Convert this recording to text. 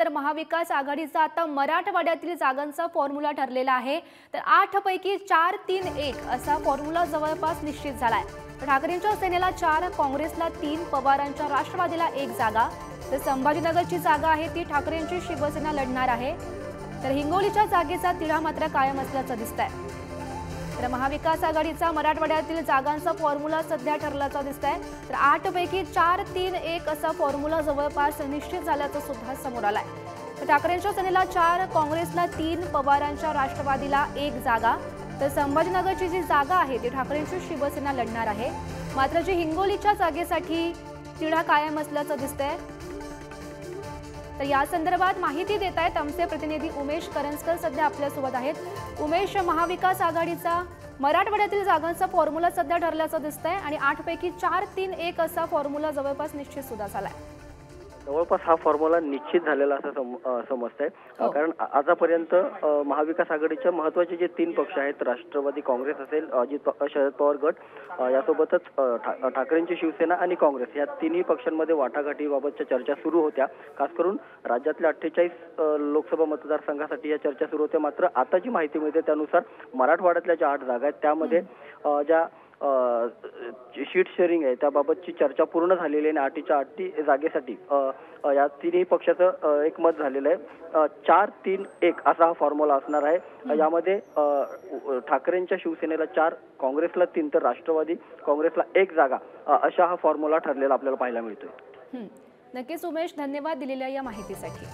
तर महाविकास आघाडीचा आता मराठवाड्यातील जागांचा फॉर्म्युला ठरलेला आहे। तर 8 पैकी 4-3-1 असा फॉर्म्युला जवळपास निश्चित झालाय। ठाकरेंच्या सेनेला 4, काँग्रेसला 3, पवारांच्या राष्ट्रवादीला 1 जागा, तर संभाजीनगरची जागा आहे ती ठाकरेंची शिवसेना लढणार आहे। तर हिंगोलीच्या जागेचा तिढा मात्र कायम असल्याचं दिसतंय। तर महाविकास आघाडीचा मराठवाड्यातील जागांचा फॉर्म्युला सध्या ठरल्याचा दिसतंय। तर 8 पैकी 4-3-1 असा फॉर्म्युला जवळपास निश्चित झाल्याचं सुद्धा समोर आलंय। तर ठाकरेंच्या सेनेला 4, काँग्रेसला 3, पवारांच्या राष्ट्रवादीला 1 जागा, तर संभाजीनगरची जी जागा आहे ती ठाकरेंची शिवसेना लढणार आहे। मात्र जी हिंगोलीच्या जागेसाठी तिढा कायम असल्याचं दिसतंय। तर या संदर्भात माहिती देत आहेत आमचे प्रतिनिधी उमेश करंजकर सध्या आपल्यासोबत आहेत। उमेश, महाविकास आघाडीचा मराठवाड्यातील जागांचा फॉर्म्युला सध्या ठरल्याचं दिसतंय आणि 8 पैकी 4-3-1 असा फॉर्म्युला जवळपास निश्चित सुद्धा झालाय। जवळपास हा फॉर्म्युला निश्चित झालेला असं समजतंय, कारण आजपर्यंत महाविकास आघाडीच्या महत्त्वाचे जे 3 पक्ष आहेत, राष्ट्रवादी काँग्रेस असेल, शरद पवार गट, यासोबतच ठाकरेंची शिवसेना आणि काँग्रेस या तिन्ही पक्षांमध्ये वाटाघाटीबाबतच्या चर्चा सुरू होत्या। खास करून राज्यातल्या 48 लोकसभा मतदारसंघासाठी या चर्चा सुरू होत्या। मात्र आता जी माहिती मिळते त्यानुसार मराठवाड्यातल्या ज्या 8 जागा आहेत त्यामध्ये ज्या शीट शेअरिंग आहे त्याबाबतची चर्चा पूर्ण झालेली आहे आणि 8च्या 8 जागेसाठी या तिन्ही पक्षाचं एकमत झालेलं आहे। 4-3-1 असा हा फॉर्म्युला असणार आहे। यामध्ये ठाकरेंच्या शिवसेनेला 4, काँग्रेसला 3 तर राष्ट्रवादी काँग्रेसला 1 जागा अशा हा फॉर्म्युला ठरलेला आपल्याला पाहायला मिळतोय। नक्कीच उमेश, धन्यवाद दिलेल्या या माहितीसाठी।